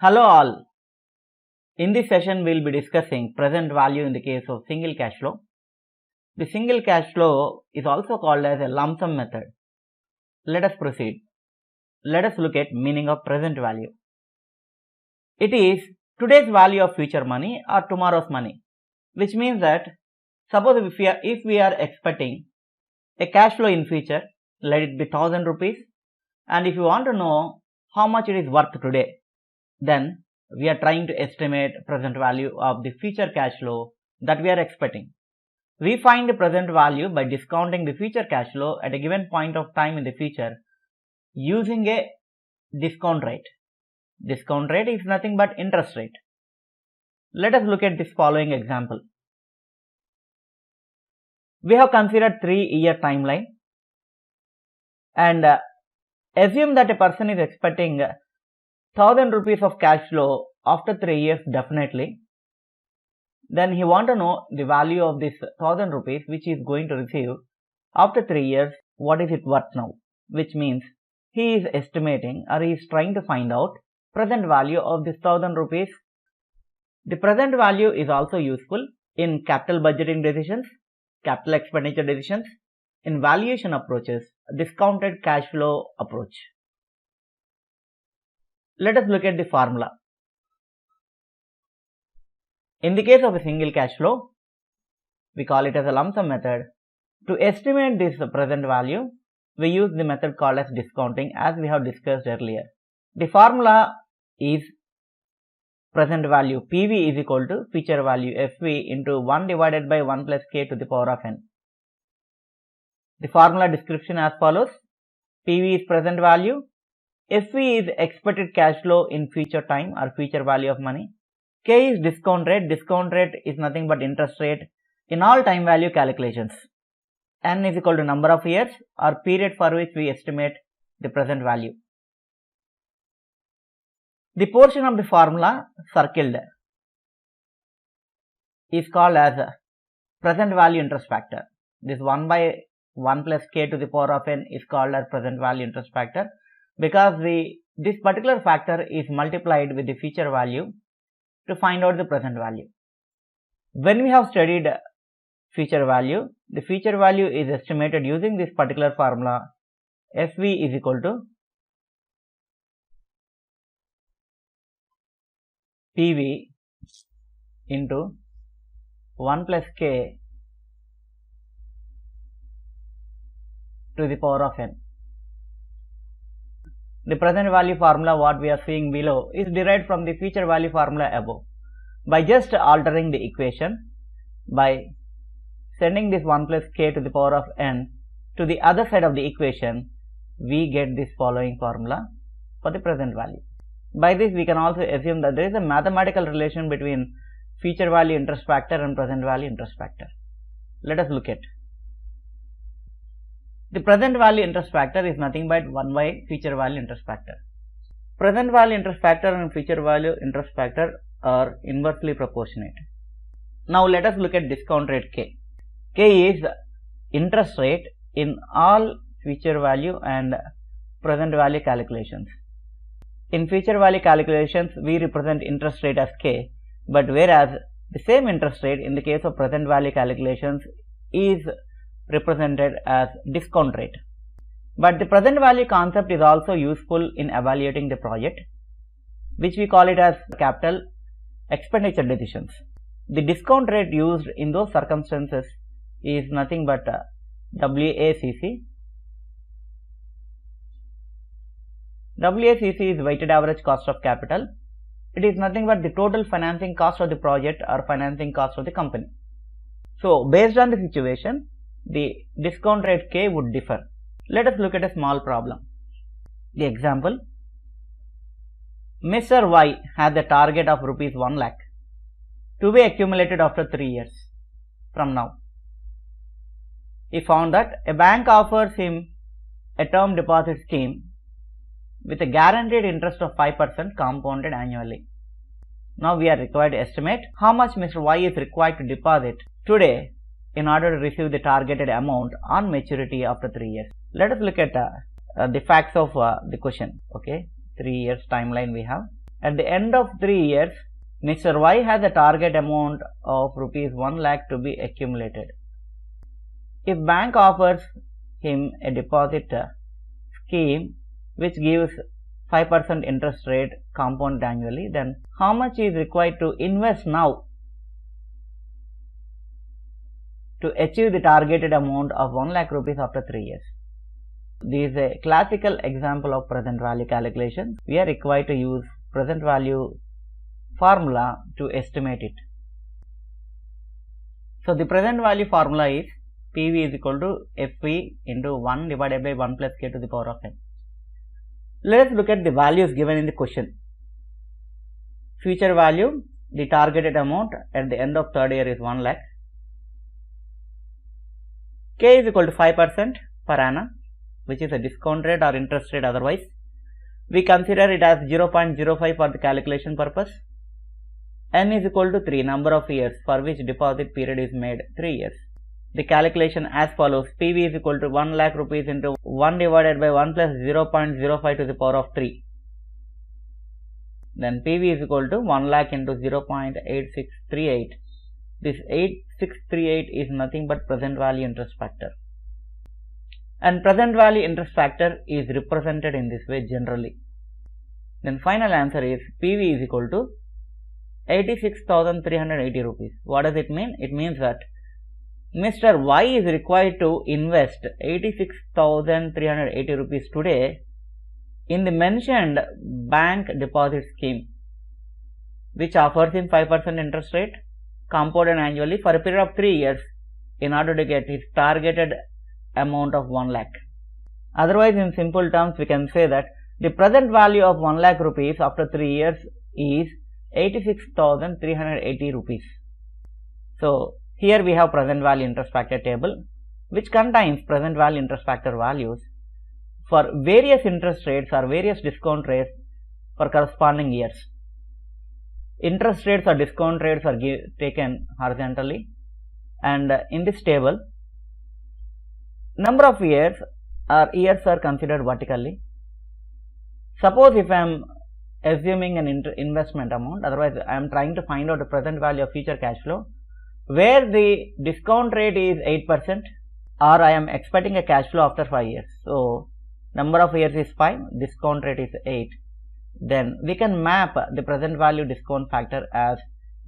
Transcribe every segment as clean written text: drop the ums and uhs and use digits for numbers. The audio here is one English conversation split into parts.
Hello all. In this session, we will be discussing present value in the case of single cash flow. The single cash flow is also called as a lump sum method. Let us proceed. Let us look at meaning of present value. It is today's value of future money or tomorrow's money, which means that suppose if we are expecting a cash flow in future, let it be 1000 rupees, and if you want to know how much it is worth today, then we are trying to estimate present value of the future cash flow that we are expecting. We find the present value by discounting the future cash flow at a given point of time in the future using a discount rate. Discount rate is nothing but interest rate. Let us look at this following example. We have considered 3-year timeline and assume that a person is expecting 1000 rupees of cash flow after 3 years definitely. Then he want to know the value of this 1000 rupees which he is going to receive after 3 years, what is it worth now, which means he is estimating or he is trying to find out present value of this 1000 rupees. The present value is also useful in capital budgeting decisions, capital expenditure decisions, in valuation approaches, discounted cash flow approach. Let us look at the formula. In the case of a single cash flow, we call it as a lump sum method. To estimate this present value, we use the method called as discounting, as we have discussed earlier. The formula is present value PV is equal to future value FV into 1 divided by 1 plus k to the power of n. The formula description as follows. PV is present value, FV is expected cash flow in future time or future value of money. K is discount rate. Discount rate is nothing but interest rate in all time value calculations. N is equal to number of years or period for which we estimate the present value. The portion of the formula circled is called as present value interest factor. This 1 by 1 plus k to the power of n is called as present value interest factor, because this particular factor is multiplied with the future value to find out the present value. When we have studied future value, the future value is estimated using this particular formula. FV is equal to PV into 1 plus k to the power of n. The present value formula what we are seeing below is derived from the future value formula above. By just altering the equation, by sending this 1 plus k to the power of n to the other side of the equation, we get this following formula for the present value. By this we can also assume that there is a mathematical relation between future value interest factor and present value interest factor. Let us look at. The present value interest factor is nothing but 1 by future value interest factor. Present value interest factor and future value interest factor are inversely proportionate. Now let us look at discount rate K. K is interest rate in all future value and present value calculations. In future value calculations, we represent interest rate as K, but whereas the same interest rate in the case of present value calculations is represented as discount rate. But the present value concept is also useful in evaluating the project, which we call it as capital expenditure decisions. The discount rate used in those circumstances is nothing but WACC. WACC is weighted average cost of capital. It is nothing but the total financing cost of the project or financing cost of the company. So based on the situation, the discount rate K would differ. Let us look at a small problem. The example: Mr. Y has a target of rupees 1 lakh to be accumulated after 3 years from now. He found that a bank offers him a term deposit scheme with a guaranteed interest of 5% compounded annually. Now we are required to estimate how much Mr. Y is required to deposit today in order to receive the targeted amount on maturity after 3 years. Let us look at the facts of the question. Okay, 3 years timeline we have, At the end of 3 years, Mr. Y has a target amount of rupees 1 lakh to be accumulated. If bank offers him a deposit scheme which gives 5% interest rate compound annually, then how much is required to invest now to achieve the targeted amount of 1 lakh rupees after 3 years? This is a classical example of present value calculation. We are required to use present value formula to estimate it. So the present value formula is PV is equal to FV into 1 divided by 1 plus k to the power of n. Let us look at the values given in the question. Future value, the targeted amount at the end of third year is 1 lakh. K is equal to 5% per annum, which is a discount rate or interest rate otherwise. We consider it as 0.05 for the calculation purpose. N is equal to 3, number of years for which deposit period is made 3 years. The calculation as follows: PV is equal to 1 lakh rupees into 1 divided by 1 plus 0.05 to the power of 3. Then PV is equal to 1 lakh into 0.8638. This 8638 is nothing but present value interest factor. And present value interest factor is represented in this way generally. Then final answer is PV is equal to 86,380 rupees. What does it mean? It means that Mr. Y is required to invest 86,380 rupees today in the mentioned bank deposit scheme, which offers him 5% interest rate compounded annually for a period of 3 years in order to get his targeted amount of 1 lakh. Otherwise, in simple terms, we can say that the present value of 1 lakh rupees after 3 years is 86,380 rupees. So here we have present value interest factor table, which contains present value interest factor values for various interest rates or various discount rates for corresponding years. Interest rates or discount rates are taken horizontally, and in this table, number of years are considered vertically. Suppose if I am assuming an investment amount, otherwise I am trying to find out the present value of future cash flow, where the discount rate is 8%, or I am expecting a cash flow after 5 years. So number of years is 5, discount rate is 8. Then we can map the present value discount factor as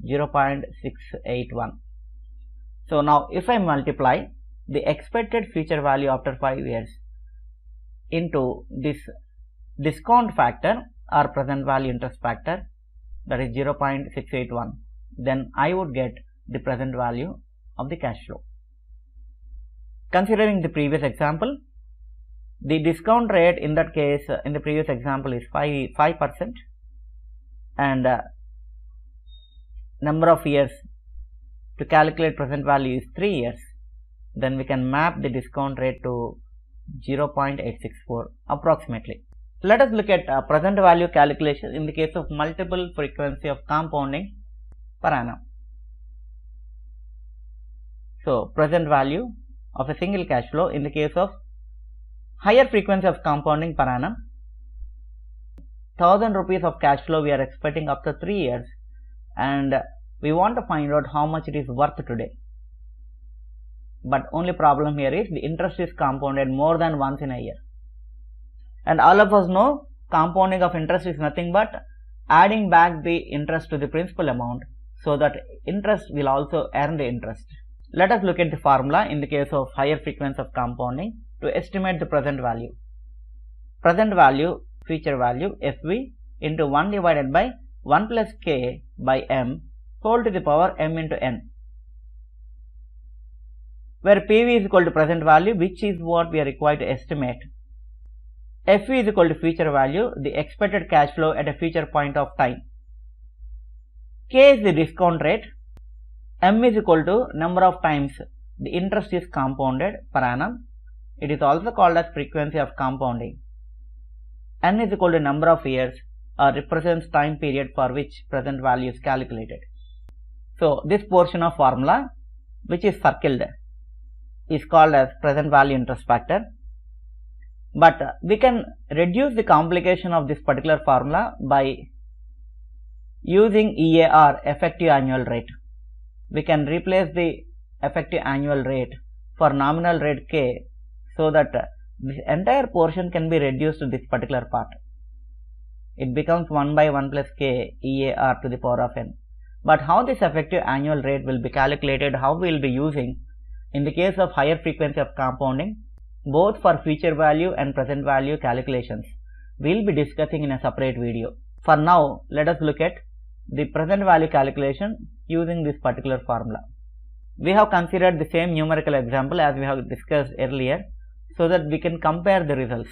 0.681. So now if I multiply the expected future value after 5 years into this discount factor or present value interest factor, that is 0.681, then I would get the present value of the cash flow. Considering the previous example, the discount rate in that case in the previous example is 5%, and number of years to calculate present value is 3 years. Then we can map the discount rate to 0.864 approximately. Let us look at present value calculation in the case of multiple frequency of compounding per annum. So present value of a single cash flow in the case of higher frequency of compounding per annum. 1000 rupees of cash flow we are expecting after 3 years, and we want to find out how much it is worth today. But only problem here is the interest is compounded more than once in a year. And all of us know compounding of interest is nothing but adding back the interest to the principal amount, so that interest will also earn the interest. Let us look at the formula in the case of higher frequency of compounding to estimate the present value. Present value, future value, FV into 1 divided by 1 plus k by m whole to the power m into n, where PV is equal to present value, which is what we are required to estimate. FV is equal to future value, the expected cash flow at a future point of time. K is the discount rate. M is equal to number of times the interest is compounded per annum. It is also called as frequency of compounding. N is equal to number of years, or represents time period for which present value is calculated. So this portion of formula, which is circled, is called as present value interest factor. But we can reduce the complication of this particular formula by Using EAR, effective annual rate, we can replace the effective annual rate for nominal rate k, so that this entire portion can be reduced to this particular part. It becomes 1 by 1 plus k EAR to the power of n. But how this effective annual rate will be calculated, how we will be using in the case of higher frequency of compounding, both for future value and present value calculations, we will be discussing in a separate video. For now, let us look at the present value calculation using this particular formula. We have considered the same numerical example as we have discussed earlier, so that we can compare the results.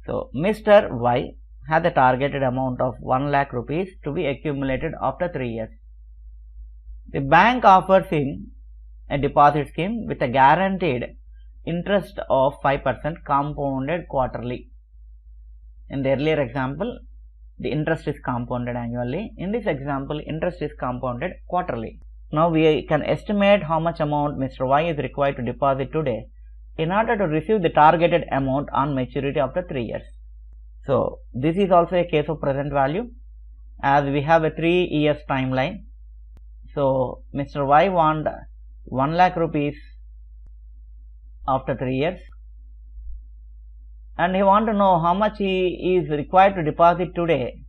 So, Mr. Y has a targeted amount of 1 lakh rupees to be accumulated after 3 years. The bank offers him a deposit scheme with a guaranteed interest of 5% compounded quarterly. In the earlier example, the interest is compounded annually. In this example, interest is compounded quarterly. Now we can estimate how much amount Mr. Y is required to deposit today in order to receive the targeted amount on maturity after 3 years. So this is also a case of present value, as we have a 3 years timeline. So Mr. Y wants 1 lakh rupees after 3 years, and he wants to know how much he is required to deposit today,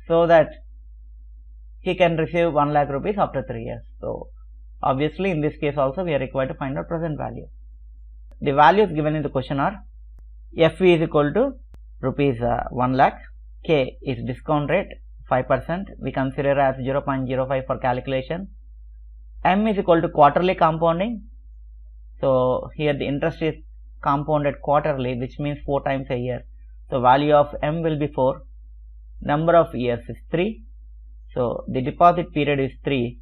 so that he can receive 1 lakh rupees after 3 years. So obviously in this case also we are required to find out present value. The values given in the question are FV is equal to rupees 1 lakh, K is discount rate 5%, we consider as 0.05 for calculation. M is equal to quarterly compounding, so here the interest is compounded quarterly, which means 4 times a year. So value of M will be 4, number of years is 3, so the deposit period is 3,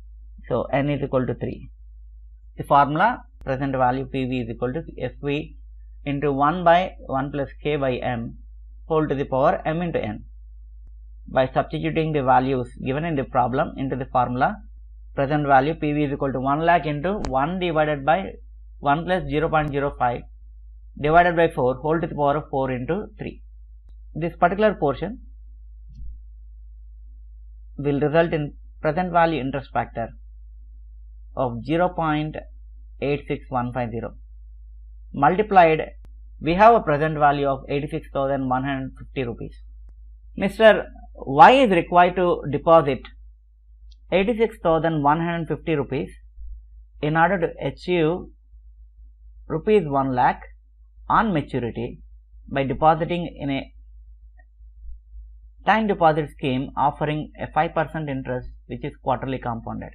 so N is equal to 3. The formula, present value PV is equal to FV into 1 by 1 plus K by M whole to the power M into N. By substituting the values given in the problem into the formula, present value PV is equal to 1 lakh into 1 divided by 1 plus 0.05 divided by 4 whole to the power of 4 into 3. This particular portion will result in present value interest factor of 0.86150. Multiplied, we have a present value of 86,150 rupees. Mr. Y is required to deposit 86,150 rupees in order to achieve rupees 1 lakh on maturity by depositing in a time deposit scheme offering a 5% interest, which is quarterly compounded.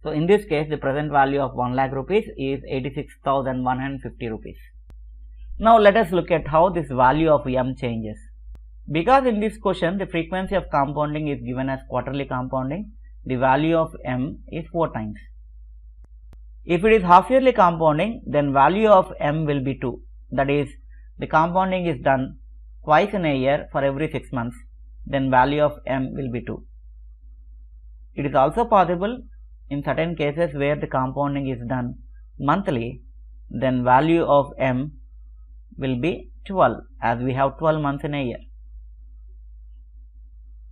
So in this case, the present value of 1 lakh rupees is 86,150 rupees. Now let us look at how this value of M changes. Because in this question the frequency of compounding is given as quarterly compounding, the value of M is 4 times. If it is half yearly compounding, then value of M will be 2. That is, the compounding is done twice in a year for every 6 months, then value of M will be 2. It is also possible in certain cases where the compounding is done monthly, then value of M will be 12, as we have 12 months in a year.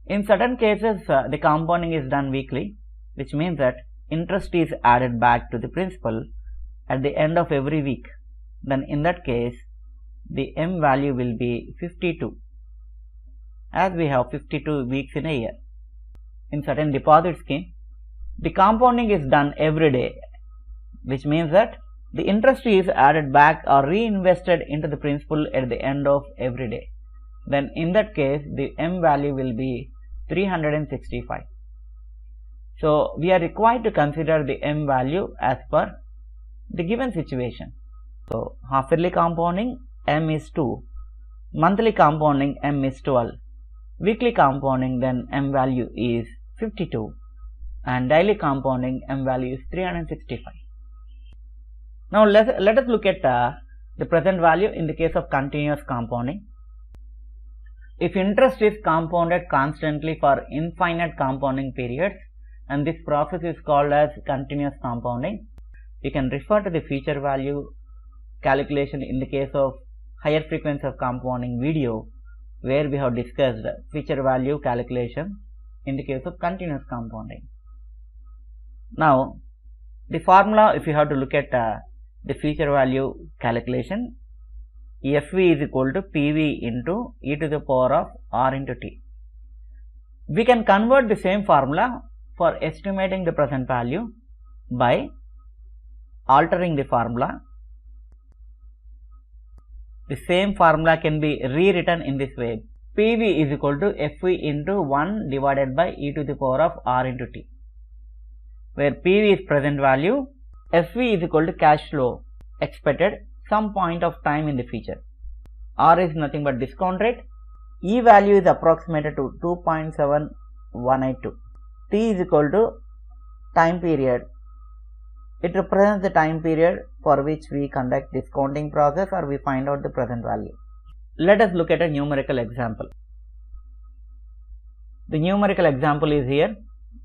In certain cases, the compounding is done weekly, which means that interest is added back to the principal at the end of every week. Then in that case, the M value will be 52, as we have 52 weeks in a year. In certain deposit scheme, the compounding is done every day, which means that the interest is added back or reinvested into the principal at the end of every day. Then in that case, the M value will be 365. So we are required to consider the M value as per the given situation. So half yearly compounding, M is 2, monthly compounding, M is 12, weekly compounding, then M value is 52, and daily compounding, M value is 365. Now let us look at the present value in the case of continuous compounding. If interest is compounded constantly for infinite compounding periods, and this process is called as continuous compounding, you can refer to the future value calculation in the case of higher frequency of compounding video, where we have discussed future value calculation in the case of continuous compounding. Now, the formula, if you have to look at the future value calculation, FV is equal to PV into e to the power of R into T. We can convert the same formula for estimating the present value by altering the formula. The same formula can be rewritten in this way. PV is equal to FV into 1 divided by e to the power of R into T, where PV is present value, FV is equal to cash flow expected some point of time in the future. R is nothing but discount rate. E value is approximated to 2.7182. T is equal to time period. It represents the time period for which we conduct discounting process or we find out the present value. Let us look at a numerical example. The numerical example is here,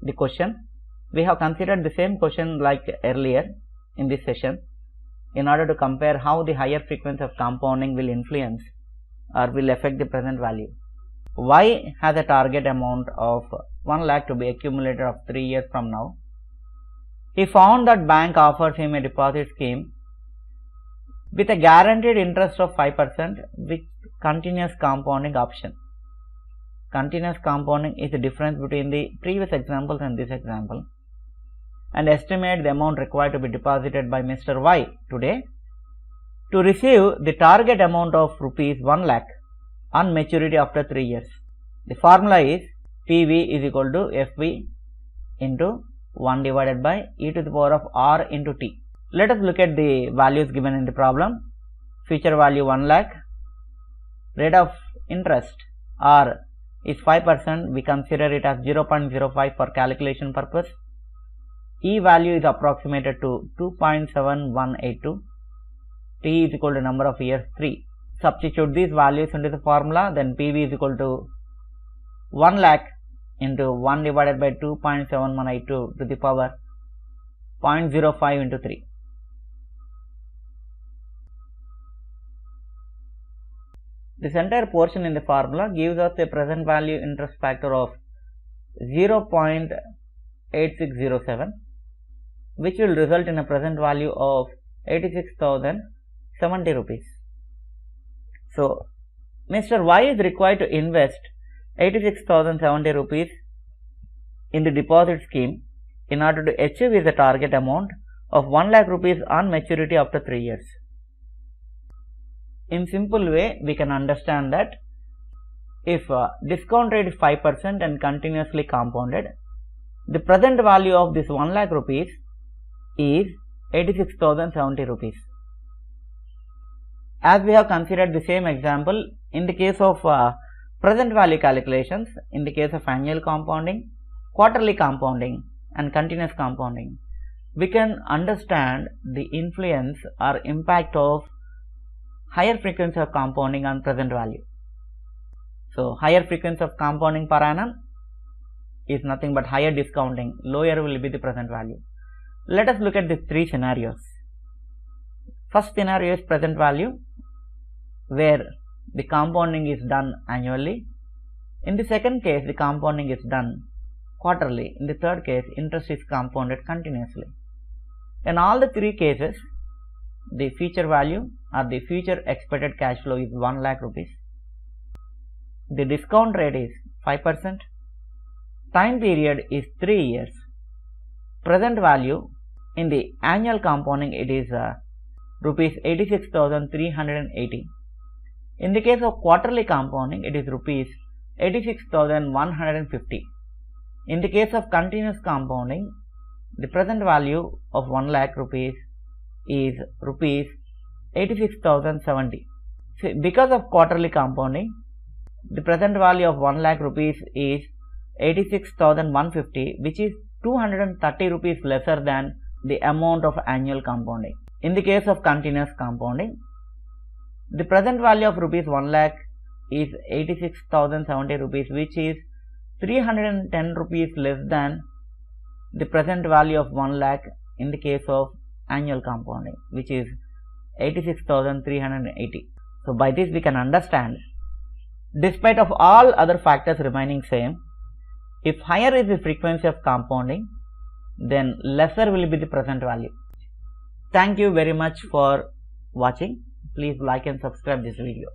the question. We have considered the same question like earlier in this session in order to compare how the higher frequency of compounding will influence or will affect the present value. Y has a target amount of 1 lakh to be accumulated of 3 years from now. He found that bank offers him a deposit scheme with a guaranteed interest of 5% with continuous compounding option. Continuous compounding is the difference between the previous examples and this example, and estimate the amount required to be deposited by Mr. Y today to receive the target amount of rupees 1 lakh on maturity after 3 years. The formula is PV is equal to FV into 1 divided by e to the power of R into T. Let us look at the values given in the problem. Future value 1 lakh, rate of interest R is 5%, we consider it as 0.05 for calculation purpose. E value is approximated to 2.7182. T is equal to number of years 3. Substitute these values into the formula, then PV is equal to 1 lakh into 1 divided by 2.7182 to the power 0.05 into 3. This entire portion in the formula gives us a present value interest factor of 0.8607, which will result in a present value of 86,070 rupees. So, Mr. Y is required to invest 86,070 rupees in the deposit scheme in order to achieve his target amount of 1 lakh rupees on maturity after 3 years. In simple way, we can understand that if discount rate is 5% and continuously compounded, the present value of this 1 lakh rupees is 86,070 rupees. As we have considered the same example in the case of present value calculations, in the case of annual compounding, quarterly compounding and continuous compounding, we can understand the influence or impact of higher frequency of compounding on present value. So, higher frequency of compounding per annum is nothing but higher discounting, lower will be the present value. Let us look at the 3 scenarios. First scenario is present value, where the compounding is done annually. In the second case, the compounding is done quarterly. In the third case, interest is compounded continuously. In all the 3 cases, the future value or the future expected cash flow is 1 lakh rupees. The discount rate is 5%. Time period is 3 years. Present value in the annual compounding, it is rupees 86,380. In the case of quarterly compounding, it is rupees 86,150. In the case of continuous compounding, the present value of 1 lakh rupees is rupees 86,070. So, because of quarterly compounding, the present value of 1 lakh rupees is 86,150, which is 230 rupees lesser than the amount of annual compounding. In the case of continuous compounding, the present value of rupees 1 lakh is 86,070 rupees, which is 310 rupees less than the present value of 1 lakh in the case of annual compounding, which is 86,380. So, by this we can understand, despite of all other factors remaining same, If higher is the frequency of compounding, then lesser will be the present value. Thank you very much for watching. Please like and subscribe this video.